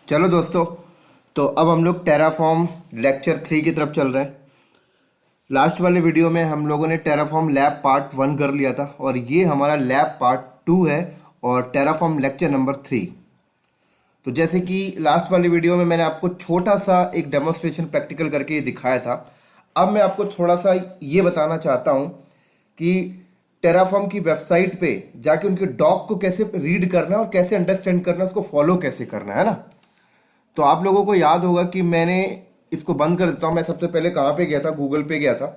चलो दोस्तों, तो अब हम लोग टेराफॉर्म लेक्चर 3 की तरफ चल रहे हैं। लास्ट वाले वीडियो में हम लोगों ने टेराफॉर्म लैब पार्ट 1 कर लिया था और ये हमारा लैब पार्ट 2 है और टेराफॉर्म लेक्चर नंबर 3। तो जैसे कि लास्ट वाली वीडियो में मैंने आपको छोटा सा एक डेमोन्स्ट्रेशन प्रैक्टिकल करके ये दिखाया था। अब मैं आपको थोड़ा सा ये बताना चाहता हूँ कि टेराफॉर्म की वेबसाइट पे जाके उनके डॉक को कैसे रीड करना है और कैसे अंडरस्टैंड करना है, उसको फॉलो कैसे करना है ना। तो आप लोगों को याद होगा कि मैंने इसको बंद कर देता हूँ। मैं सबसे पहले कहाँ पे गया था, गूगल पे गया था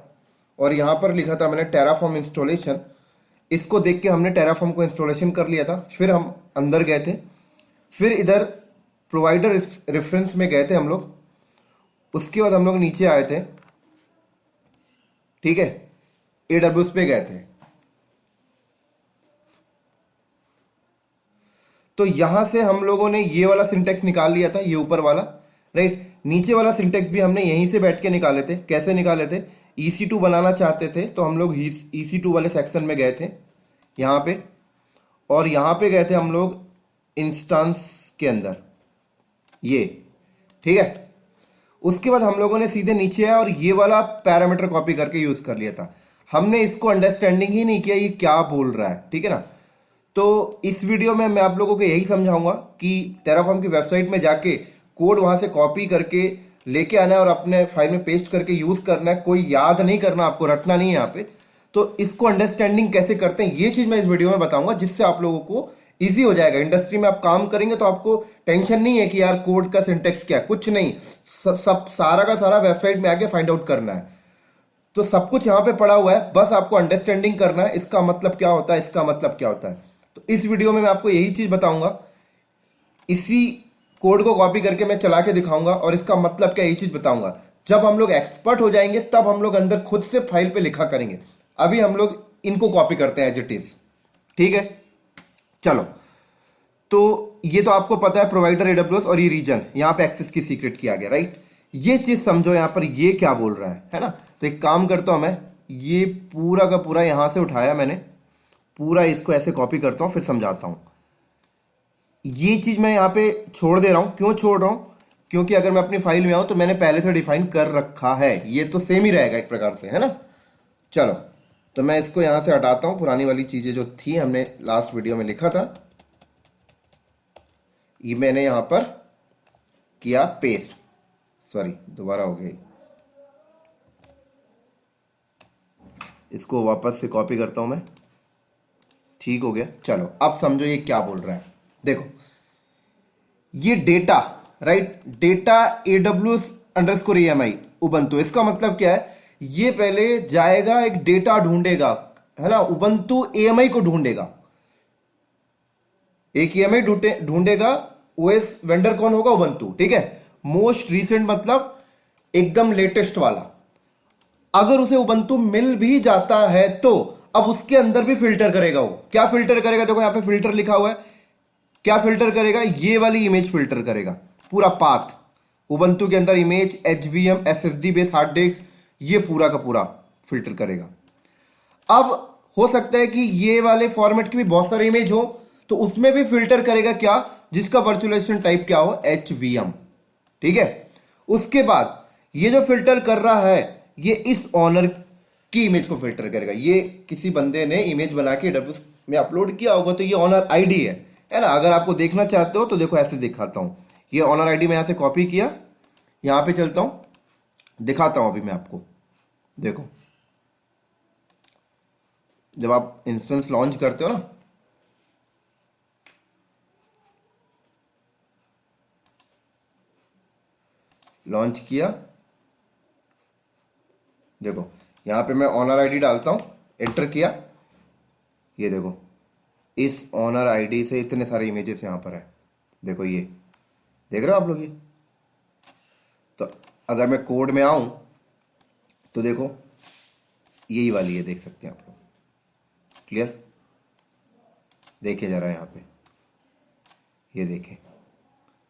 और यहाँ पर लिखा था मैंने टेराफॉर्म इंस्टॉलेशन। इसको देख के हमने टेराफॉर्म को इंस्टॉलेशन कर लिया था। फिर हम अंदर गए थे, फिर इधर प्रोवाइडर रेफरेंस में गए थे हम लोग। उसके बाद हम लोग नीचे आए थे, ठीक है, AWS पे गए थे। तो यहां से हम लोगों ने ये वाला सिंटेक्स निकाल लिया था, ये ऊपर वाला, राइट। नीचे वाला सिंटेक्स भी हमने यहीं से बैठ के निकाले थे। कैसे निकाले थे? EC2 बनाना चाहते थे तो हम लोग EC2 वाले सेक्शन में गए थे यहाँ पे, और यहाँ पे गए थे हम लोग इंस्टेंस के अंदर, ये, ठीक है। उसके बाद हम लोगों ने सीधे नीचे आया और ये वाला पैरामीटर कॉपी करके यूज कर लिया था। हमने इसको अंडरस्टैंडिंग ही नहीं किया ये क्या बोल रहा है, ठीक है ना। तो इस वीडियो में मैं आप लोगों को यही समझाऊंगा कि टेराफॉर्म की वेबसाइट में जाके कोड वहां से कॉपी करके लेके आना है और अपने फाइल में पेस्ट करके यूज करना है। कोई याद नहीं करना, आपको रटना नहीं है यहाँ पे। तो इसको अंडरस्टैंडिंग कैसे करते हैं ये चीज मैं इस वीडियो में बताऊंगा, जिससे आप लोगों को इजी हो जाएगा। इंडस्ट्री में आप काम करेंगे तो आपको टेंशन नहीं है कि यार कोड का सिंटेक्स क्या है, कुछ नहीं। सब सारा का सारा वेबसाइट में आके फाइंड आउट करना है। तो सब कुछ यहाँ पे पड़ा हुआ है, बस आपको अंडरस्टैंडिंग करना है। इसका मतलब क्या होता है, इसका मतलब क्या होता है। तो इस वीडियो में मैं आपको यही चीज बताऊंगा। इसी कोड को कॉपी करके मैं चला के दिखाऊंगा और इसका मतलब क्या, यही चीज बताऊंगा। जब हम लोग एक्सपर्ट हो जाएंगे तब हम लोग अंदर खुद से फाइल पे लिखा करेंगे। अभी हम लोग इनको कॉपी करते हैं एज इट इज, ठीक है। चलो, तो ये तो आपको पता है प्रोवाइडर AWS और ये रीजन, यहाँ पे एक्सेस की सीक्रेट किया गया, राइट। ये चीज समझो यहाँ पर ये क्या बोल रहा है ना। तो एक काम करता हूं मैं, ये पूरा का पूरा यहां से उठाया मैंने, पूरा इसको ऐसे कॉपी करता हूं, फिर समझाता हूं। ये चीज मैं यहाँ पे छोड़ दे रहा हूं। क्यों छोड़ रहा हूं? क्योंकि अगर मैं अपनी फाइल में आऊं तो मैंने पहले से डिफाइन कर रखा है, ये तो सेम ही रहेगा एक प्रकार से, है ना। चलो, तो मैं इसको यहां से हटाता हूं। पुरानी वाली चीजें जो थी हमने लास्ट वीडियो में लिखा था, ये मैंने यहां पर किया पेस्ट। सॉरी, दोबारा हो गई। इसको वापस से कॉपी करता हूं मैं, ठीक हो गया। चलो, अब समझो ये क्या बोल रहा है। देखो, ये डेटा, राइट, डेटा AWS_AMI उबंतु, इसका मतलब क्या है? ये पहले जाएगा, एक डेटा ढूंढेगा, है ना। उबंतु AMI को ढूंढेगा, एक EMI ढूंढेगा। OS वेंडर कौन होगा? उबंतु, ठीक है। मोस्ट रीसेंट मतलब एकदम लेटेस्ट वाला। अगर उसे उबंतु मिल भी जाता है तो अब उसके अंदर भी फिल्टर करेगा। वो क्या फिल्टर करेगा? देखो यहाँ पे फिल्टर लिखा हुआ है। क्या फिल्टर करेगा? ये वाली इमेज फिल्टर करेगा, पूरा पाथ। उबंतु के अंदर image, HVM, SSD base hard disk, ये पूरा का पूरा फिल्टर करेगा। अब हो सकता है कि ये वाले फॉर्मेट की भी बहुत सारे इमेज हो, तो उसमें भी फिल्टर करेगा क्या? जिसका वर्चुअलाइजेशन टाइप क्या हो? HVM, ठीक है। उसके बाद ये जो फिल्टर कर रहा है, ये इस ऑनर की इमेज को फिल्टर करेगा। ये किसी बंदे ने इमेज बना के AWS में अपलोड किया होगा, तो ये ऑनर आईडी है ना। अगर आपको देखना चाहते हो तो देखो, ऐसे दिखाता हूं। ये ऑनर आईडी मैं यहां से कॉपी किया, यहां पे चलता हूं, दिखाता हूं अभी मैं आपको। देखो, जब आप इंस्टेंस लॉन्च करते हो ना, लॉन्च किया, देखो यहां पे मैं ऑनर आईडी डालता हूं, एंटर किया, ये देखो इस ऑनर आईडी से इतने सारे इमेजेस यहां पर है। देखो, ये देख रहे हो आप लोग? ये तो अगर मैं कोड में आऊं तो देखो यही वाली है, देख सकते हैं आप लोग। क्लियर? देखिए जरा यहाँ पे, ये देखें,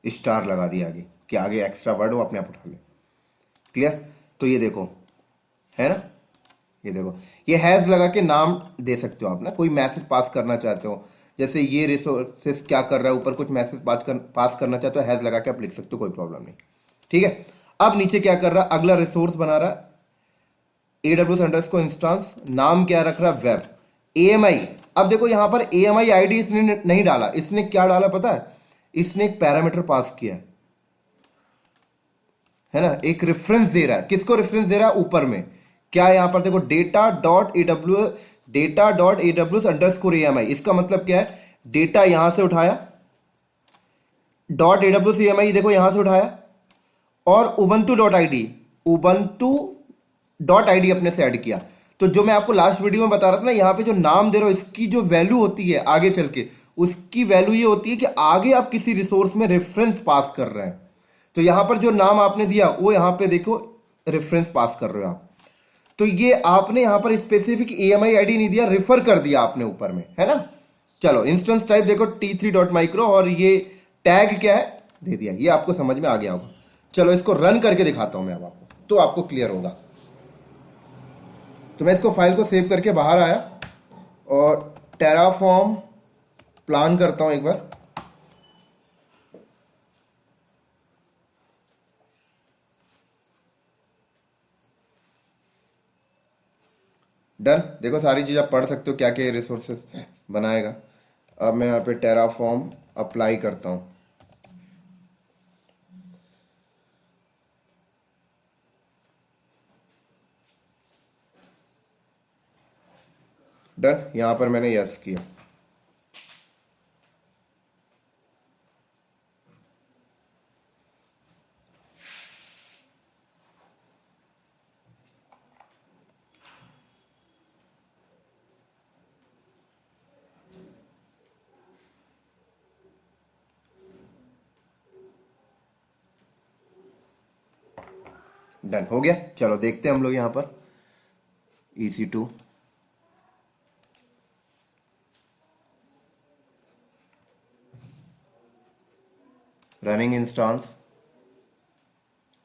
स्टार लगा दिया आगे कि आगे एक्स्ट्रा वर्ड वो अपने आप उठा ले। क्लियर? तो ये देखो, है ना, ये देखो, ये हैज लगा के नाम दे सकते हो आप ना, कोई मैसेज पास करना चाहते हो, जैसे ये रिसोर्सेस क्या कर रहा है, ऊपर कुछ मैसेज पास करना चाहते हो, हैज लगा के आप लिख सकते हो, कोई प्रॉब्लम नहीं। ठीक है, अब नीचे क्या कर रहा है, अगला रिसोर्स बना रहा है AWS अंडरस्कोर इंस्टांस, नाम क्या रख रहा है, वेब AMI। अब देखो यहां पर AMI आईडी इसने नहीं डाला, इसने क्या डाला पता है, इसने एक पैरामीटर पास किया है ना, एक रेफरेंस दे रहा है। किसको रेफरेंस दे रहा है, ऊपर में क्या है, यहां पर देखो data dot AWS underscore AMI। इसका मतलब क्या है, डेटा यहां से उठाया, .AWS AMI देखो यहां से उठाया, और ubuntu.id अपने से ऐड किया। तो जो मैं आपको लास्ट वीडियो में बता रहा था ना, यहाँ पे जो नाम दे रहा हूं, इसकी जो वैल्यू होती है आगे चल के, उसकी वैल्यू ये होती है कि आगे आप किसी रिसोर्स में रेफरेंस पास कर रहे हैं। तो यहां पर जो नाम आपने दिया वो यहां पे देखो रेफरेंस पास कर रहे हो आप। तो ये आपने यहां पर स्पेसिफिक AMI आईडी नहीं दिया, रेफर कर दिया आपने ऊपर में, है ना। चलो इंस्टेंस टाइप देखो t3.micro, और ये टैग क्या है दे दिया, ये आपको समझ में आ गया होगा। चलो इसको रन करके दिखाता हूं मैं अब आपको, तो आपको क्लियर होगा। तो मैं इसको फाइल को सेव करके बाहर आया और टेराफॉर्म प्लान करता हूं एक बार। डन, देखो सारी चीज़ आप पढ़ सकते हो क्या क्या रिसोर्सेस बनाएगा। अब मैं यहाँ पे टेराफॉर्म अप्लाई करता हूँ। डन, यहाँ पर मैंने यस किया। डन हो गया। चलो देखते हैं हम लोग यहाँ पर EC2 रनिंग इंस्टांस,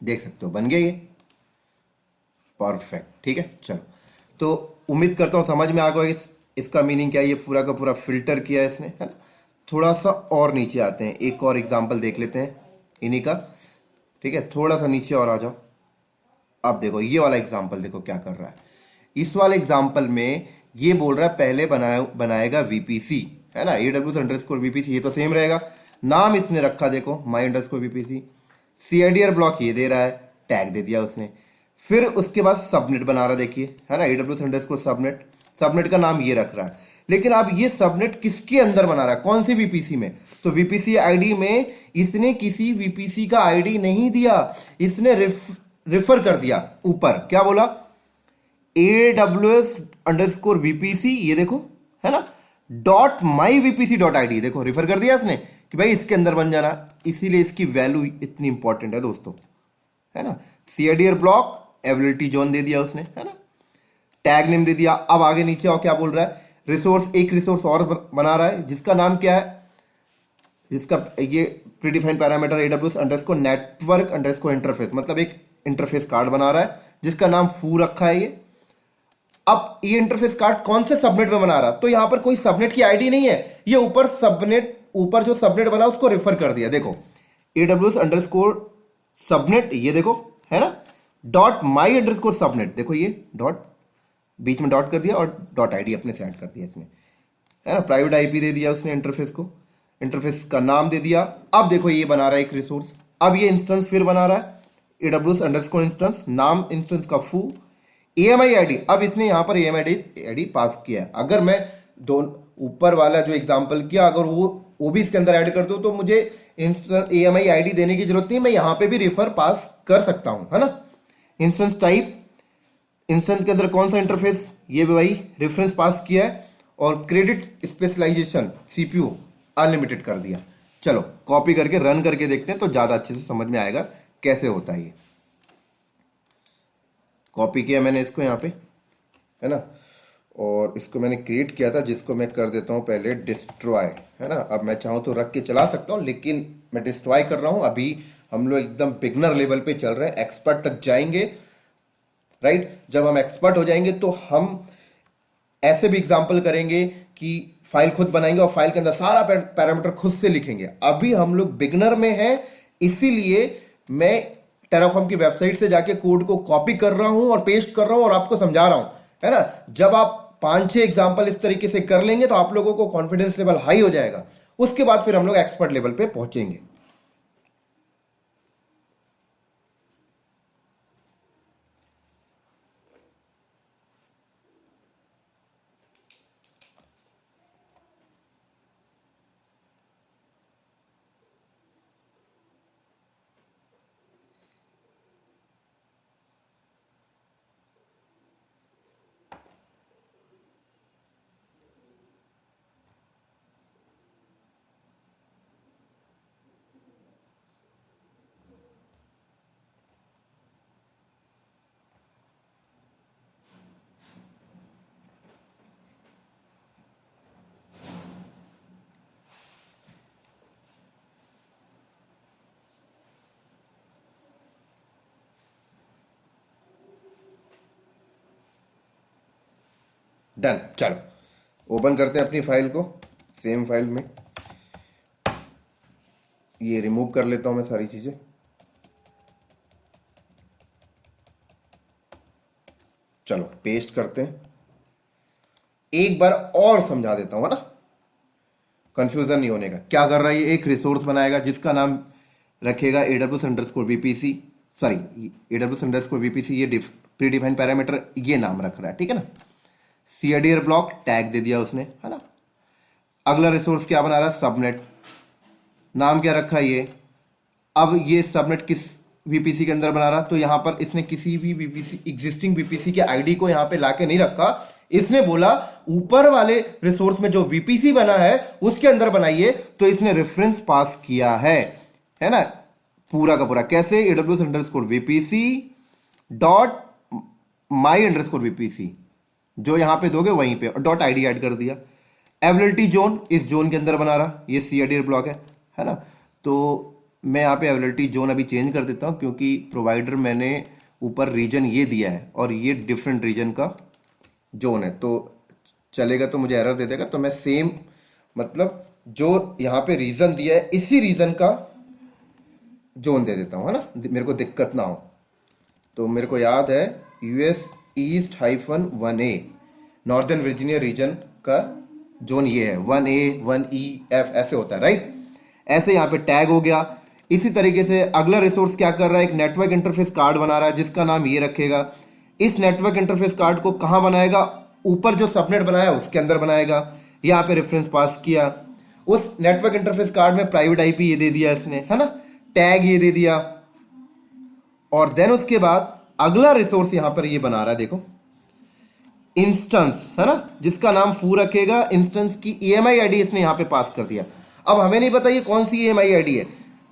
देख सकते हो बन गया ये, परफेक्ट। ठीक है, चलो तो उम्मीद करता हूँ समझ में आ गया इसका मीनिंग क्या है। ये पूरा का पूरा फिल्टर किया है इसने, है ना। थोड़ा सा और नीचे आते हैं, एक और एग्जांपल देख लेते हैं इन्हीं का। ठीक है, थोड़ा सा नीचे और आ जाओ। अब देखो ये वाला एग्जांपल देखो क्या कर रहा है। इस वाले एग्जांपल में ये बोल रहा है पहले बनाएगा VPC, है ना, AWS अंडरस्कोर VPC, ये तो सेम रहेगा। नाम इसने रखा देखो my underscore VPC, CIDR block ये दे रहा है, टैग दे दिया उसने। फिर उसके बाद सबनेट बना रहा है, देखिए है ना, AWS अंडरस्कोर सबनेट, सबनेट का नाम ये रख रहा है। लेकिन अब ये सबनेट किसके अंदर बना रहा है, कौन सी VPC में, तो VPC आईडी में इसने किसी VPC का आईडी नहीं दिया, इसने रेफर कर दिया। ऊपर क्या बोला, AWS अंडरस्कोर VPC, ये देखो है ना, .myvpc.id, देखो रेफर कर दिया इसने कि भाई इसके अंदर बन जाना, इसीलिए इसकी वैल्यू इतनी इंपॉर्टेंट है दोस्तों, है ना। CIDR ब्लॉक अवेलेबिलिटी जोन दे दिया उसने, है ना, टैग नेम दे दिया। अब आगे नीचे और क्या बोल रहा है, रिसोर्स, एक रिसोर्स और बना रहा है जिसका नाम क्या है, जिसका ये predefined parameter AWS underscore network underscore interface, मतलब एक इंटरफेस कार्ड बना रहा है जिसका नाम फू रखा है ये। अब ये इंटरफेस कार्ड कौन से सबनेट में बना रहा, तो यहां पर कोई सबनेट की आईडी नहीं है, ये ऊपर सबनेट, ऊपर जो सबनेट बना उसको रेफर कर दिया। देखो AWS अंडरस्कोर सबनेट, ये देखो है ना, .my अंडरस्कोर सबनेट, देखो ये डॉट बीच में डॉट कर दिया और .id अपने से ऐड कर दिया इसने, है ना। प्राइवेट IP दे दिया उसने इंटरफेस को, इंटरफेस का नाम दे दिया। अब देखो ये बना रहा है एक रिसोर्स, अब ये इंस्टेंस फिर बना रहा है AWS अंडरस्कोर इंस्टेंस, नाम इंस्टेंस का फू, AMI आईडी, अब इसने यहां पर AMI आईडी पास किया है। अगर मैं दोनों ऊपर वाला जो एग्जांपल किया अगर वो भी इसके अंदर ऐड कर दूं तो मुझे AMI आईडी देने की जरूरत नहीं, मैं यहां पे भी रेफर पास कर सकता हूं, है ना। इंस्टेंस टाइप, इंस्टेंस के अंदर कौन सा इंटरफेस, ये भी भाई रेफरेंस पास किया है, और क्रेडिट स्पेशलाइजेशन CPU अनलिमिटेड कर दिया। चलो कॉपी करके रन करके देखते हैं तो ज्यादा अच्छे से समझ में आएगा कैसे होता है ये। कॉपी किया मैंने इसको यहाँ पे, है ना, और इसको मैंने क्रिएट किया था जिसको मैं कर देता हूँ पहले डिस्ट्रॉय, है ना। अब मैं चाहूँ तो रख के चला सकता हूँ लेकिन मैं डिस्ट्रॉय कर रहा हूँ। अभी हम लोग एकदम बिगनर लेवल पे चल रहे हैं, एक्सपर्ट तक जाएंगे राइट। जब हम एक्सपर्ट हो जाएंगे तो हम ऐसे भी एग्जाम्पल करेंगे कि फाइल खुद बनाएंगे और फाइल के अंदर सारा पैरामीटर खुद से लिखेंगे। अभी हम लोग बिगनर में हैं, इसीलिए मैं टेराफॉर्म की वेबसाइट से जाके कोड को कॉपी कर रहा हूं और पेस्ट कर रहा हूं और आपको समझा रहा हूं, है ना। जब आप 5-6 एग्जाम्पल इस तरीके से कर लेंगे तो आप लोगों को कॉन्फिडेंस लेवल हाई हो जाएगा। उसके बाद फिर हम लोग एक्सपर्ट लेवल पे पहुंचेंगे। डन। चलो ओपन करते हैं अपनी फाइल को। सेम फाइल में ये रिमूव कर लेता हूं मैं सारी चीजें। चलो पेस्ट करते हैं। एक बार और समझा देता हूं, है ना, कंफ्यूजन नहीं होने का। क्या कर रहा है ये, एक रिसोर्स बनाएगा जिसका नाम रखेगा AWS_VPC, सॉरी AWS_VPC, ये प्री डिफाइन पैरामीटर ये नाम रख रहा है, ठीक है ना। CADR ब्लॉक टैग दे दिया उसने, है ना। अगला रिसोर्स क्या बना रहा है, सबनेट, नाम क्या रखा है ये। अब ये सबनेट किस VPC के अंदर बना रहा, तो यहां पर इसने किसी भी VPC एग्जिस्टिंग VPC के आईडी को यहां पे लाके नहीं रखा। इसने बोला ऊपर वाले रिसोर्स में जो VPC बना है उसके अंदर बनाइए, तो इसने रेफरेंस पास किया है ना, पूरा का पूरा। कैसे, AWS_VPC डॉट my_VPC, जो यहां पे दोगे वहीं पे डॉट ID ऐड कर दिया। अवेलेबिलिटी जोन, इस जोन के अंदर बना रहा, ये CADR ब्लॉक है ना। तो मैं यहाँ पे अवेलेबिलिटी जोन अभी चेंज कर देता हूँ, क्योंकि प्रोवाइडर मैंने ऊपर रीजन ये दिया है और ये डिफरेंट रीजन का जोन है, तो चलेगा तो मुझे एरर दे देगा। तो मैं सेम, मतलब जो यहाँ पे रीजन दिया है इसी रीजन का जोन दे देता हूँ, है ना, मेरे को दिक्कत ना हो। तो मेरे को याद है US east -1A northern Virginia region का जोन ये है, 1A 1EF ऐसे होता है, राइट। ऐसे यहाँ पे टैग हो गया। इसी तरीके से अगला रिसोर्स क्या कर रहा है, एक नेटवर्क इंटरफेस कार्ड बना रहा है जिसका नाम ये रखेगा। इस नेटवर्क इंटरफेस कार्ड को कहाँ बनाएगा, ऊपर जो सबनेट बनाया उसके अंदर बनाएगा। यहाँ पे रेफरेंस पास किया, उस नेटवर्क इंटरफेस कार्ड में प्राइवेट IP ये दे दिया इसने, है ना, टैग ये दे दिया। और देन उसके बाद अगला रिसोर्स यहां पर ये बना रहा है, देखो, इंस्टेंस, है ना, जिसका नाम फू रखेगा। इंस्टेंस की EMI ID इसने यहां पे पास कर दिया। अब हमें नहीं पता ये कौन सी EMI ID है,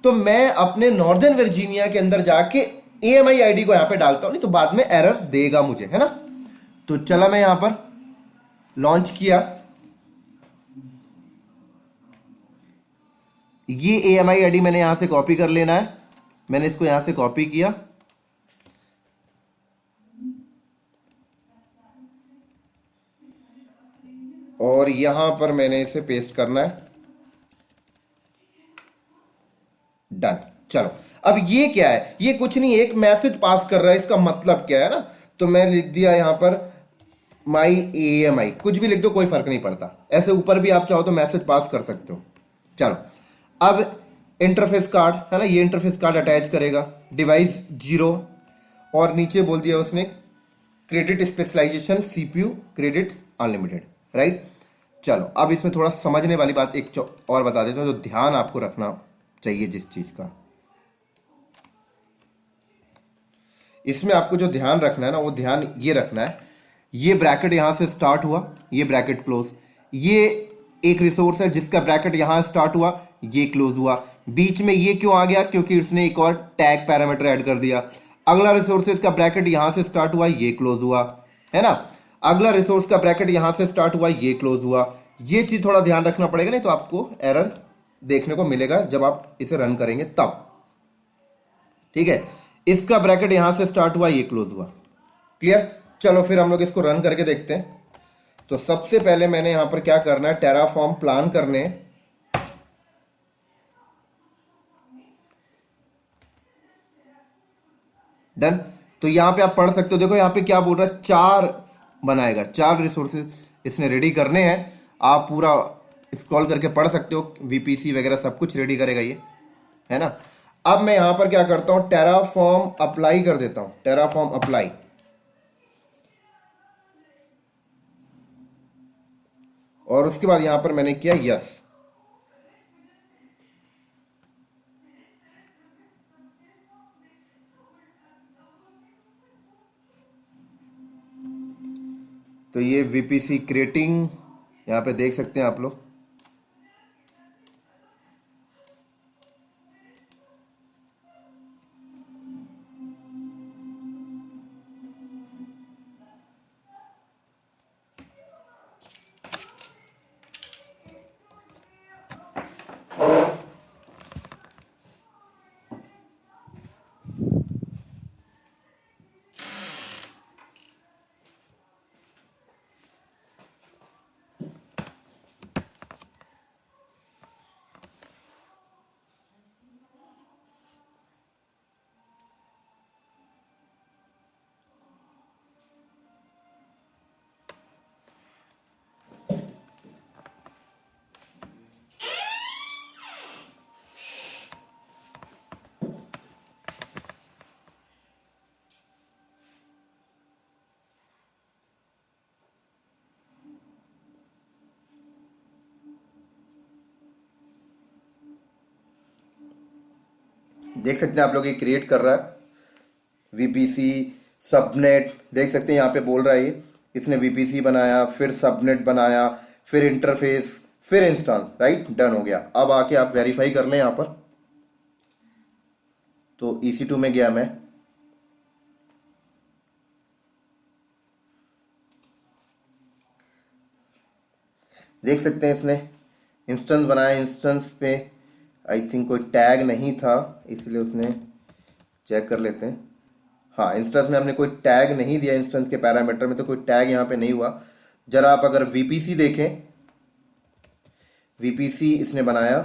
तो मैं अपने नॉर्दर्न वर्जीनिया के अंदर जाके EMI ID को यहां पे डालता हूं, नहीं तो बाद में एरर देगा मुझे, है ना। तो चला मैं यहां पर लॉन्च किया, ये EMI ID मैंने यहां से कॉपी कर लेना है। मैंने इसको यहां से कॉपी किया और यहां पर मैंने इसे पेस्ट करना है। डन। चलो अब ये क्या है, ये कुछ नहीं, एक मैसेज पास कर रहा है। इसका मतलब क्या है ना, तो मैं लिख दिया यहां पर माई AMI, कुछ भी लिख दो कोई फर्क नहीं पड़ता। ऐसे ऊपर भी आप चाहो तो मैसेज पास कर सकते हो। चलो अब इंटरफेस कार्ड, है ना, ये इंटरफेस कार्ड अटैच करेगा, डिवाइस 0, और नीचे बोल दिया उसने credit specialization CPU credit unlimited, right. चलो अब इसमें थोड़ा समझने वाली बात एक और बता देता हूँ, जो ध्यान आपको रखना चाहिए जिस चीज का, इसमें आपको जो ध्यान रखना है ना, वो ध्यान ये रखना है, ये ब्रैकेट यहां से स्टार्ट हुआ, ये ब्रैकेट क्लोज, ये एक रिसोर्स है जिसका ब्रैकेट यहां स्टार्ट हुआ, ये क्लोज हुआ, बीच में ये क्यों आ गया, क्योंकि उसने एक और टैग पैरामीटर ऐड कर दिया। अगला रिसोर्स इसका ब्रैकेट यहां से स्टार्ट हुआ, ये क्लोज हुआ, है ना। अगला रिसोर्स का ब्रैकेट यहां से स्टार्ट हुआ, ये क्लोज हुआ। ये चीज थोड़ा ध्यान रखना पड़ेगा, नहीं तो आपको एरर देखने को मिलेगा जब आप इसे रन करेंगे तब, ठीक है। इसका ब्रैकेट यहां से स्टार्ट हुआ, ये क्लोज हुआ, क्लियर। चलो फिर हम लोग इसको रन करके देखते हैं। तो सबसे पहले मैंने यहां पर क्या करना है, टेराफॉर्म प्लान करने हैं। डन। तो यहां पे आप पढ़ सकते हो, देखो यहां पे क्या बोल रहा है, 4 बनाएगा, 4 रिसोर्सेज इसने रेडी करने हैं। आप पूरा स्क्रॉल करके पढ़ सकते हो, वीपीसी वगैरह सब कुछ रेडी करेगा ये, है ना। अब मैं यहां पर क्या करता हूं, टेराफॉर्म अप्लाई कर देता हूं, टेराफॉर्म अप्लाई। और उसके बाद यहां पर मैंने किया यस। तो ये वीपीसी क्रिएटिंग यहाँ पे देख सकते हैं आप लोग। देख सकते हैं आप लोग, ये क्रिएट कर रहा है वीपीसी सबनेट। देख सकते हैं यहाँ पे बोल रहा है ये, इसने वीपीसी बनाया, फिर सबनेट बनाया, फिर इंटरफेस, फिर इंस्टॉल, राइट, डन हो गया। अब आके आप वेरीफाई कर लें यहाँ पर। तो EC2 में गया मैं, देख सकते हैं इसने इंस्टेंस बनाया। इंस्टेंस पे आई थिंक कोई टैग नहीं था, इसलिए उसने, चेक कर लेते हैं। हाँ, इंस्टेंस में हमने कोई टैग नहीं दिया, इंस्टेंस के पैरामीटर में तो कोई टैग यहाँ पे नहीं हुआ। जरा आप अगर वीपीसी देखें, वीपीसी इसने बनाया,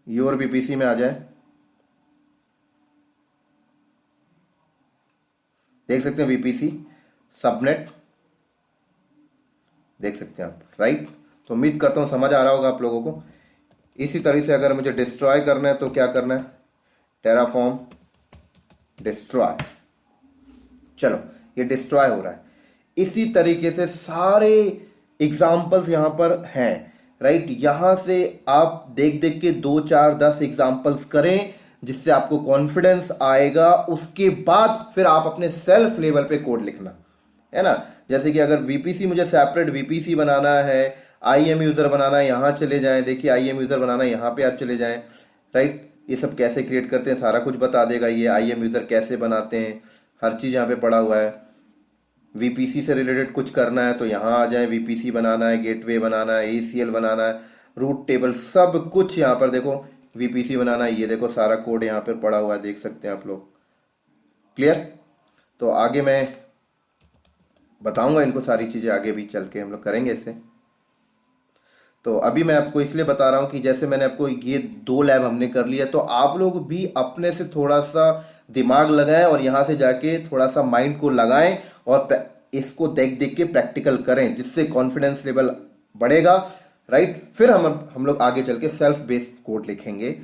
योर वीपीसी में आ जाए, देख सकते हैं वीपीसी सबनेट, देख सकते हैं आप, राइट। तो उम्मीद करता हूँ समझ आ रहा होगा आप लोगों को। इसी तरह से अगर मुझे डिस्ट्रॉय करना है तो क्या करना है, टेराफॉर्म डिस्ट्रॉय। चलो, ये डिस्ट्रॉय हो रहा है। इसी तरीके से सारे एग्जाम्पल्स यहाँ पर हैं, राइट। यहाँ से आप देख देख के 2 4 10 एग्जाम्पल्स करें, जिससे आपको कॉन्फिडेंस आएगा। उसके बाद फिर आप अपने सेल्फ लेवल पे कोड लिखना, है ना। जैसे कि अगर वीपीसी, मुझे सेपरेट वीपीसी बनाना है, आईएम यूज़र बनाना है, यहाँ चले जाएं, देखिए आईएम यूज़र बनाना है, यहाँ पे आप चले जाएं, राइट। ये सब कैसे क्रिएट करते हैं सारा कुछ बता देगा ये, आईएम यूज़र कैसे बनाते हैं, हर चीज़ यहाँ पे पड़ा हुआ है। वीपीसी से रिलेटेड कुछ करना है तो यहाँ आ जाए, वीपीसी बनाना है, गेटवे बनाना है, एसीएल बनाना है, रूट टेबल, सब कुछ यहाँ पर देखो, वीपीसी बनाना है, ये देखो सारा कोड यहाँ पर पड़ा हुआ है, देख सकते हैं आप लोग। क्लियर। तो आगे मैं बताऊंगा इनको सारी चीज़ें, आगे भी चल के हम लोग करेंगे इससे। तो अभी मैं आपको इसलिए बता रहा हूँ कि जैसे मैंने आपको ये 2 लैब हमने कर लिया, तो आप लोग भी अपने से थोड़ा सा दिमाग लगाएं और यहाँ से जाके थोड़ा सा माइंड को लगाएं और इसको देख देख के प्रैक्टिकल करें, जिससे कॉन्फिडेंस लेवल बढ़ेगा, राइट। फिर हम लोग आगे चल के सेल्फ बेस्ड कोड लिखेंगे,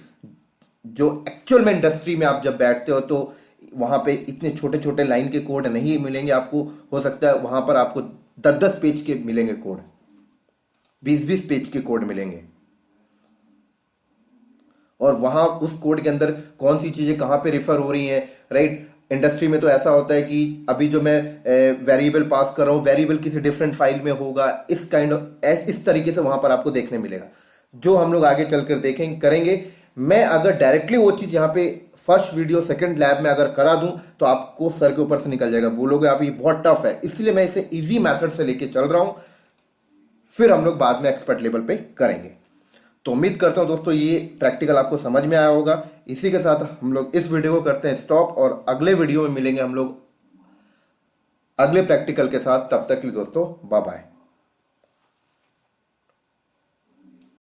जो एक्चुअल में इंडस्ट्री में आप जब बैठते हो तो वहाँ पे इतने छोटे छोटे लाइन के कोड नहीं मिलेंगे आपको। हो सकता है वहाँ पर आपको 10-10 पेज के मिलेंगे कोड, 20-20 पेज के कोड मिलेंगे। और वहाँ उस कोड के अंदर कौन सी चीज़ें कहाँ पे रिफर हो रही हैं, राइट। इंडस्ट्री में तो ऐसा होता है कि अभी जो मैं वेरिएबल पास कर रहा हूँ, वेरिएबल किसी डिफरेंट फाइल में होगा, इस काइंड ऑफ इस तरीके से वहाँ पर आपको देखने मिलेगा, जो हम लोग आगे चलकर देखेंगे, करेंगे। मैं अगर डायरेक्टली वो चीज़ यहाँ पे फर्स्ट वीडियो सेकंड लैब में अगर करा दूं तो आपको सर के ऊपर से निकल जाएगा, बोलोगे आप ये बहुत टफ है, इसलिए मैं इसे इजी मेथड से लेके चल रहा हूं। फिर हम लोग बाद में एक्सपर्ट लेवल पे करेंगे। तो उम्मीद करता हूँ दोस्तों ये प्रैक्टिकल आपको समझ में आया होगा। इसी के साथ हम लोग इस वीडियो को करते हैं स्टॉप और अगले वीडियो में मिलेंगे हम लोग अगले प्रैक्टिकल के साथ। तब तक के लिए दोस्तों बाय बाय।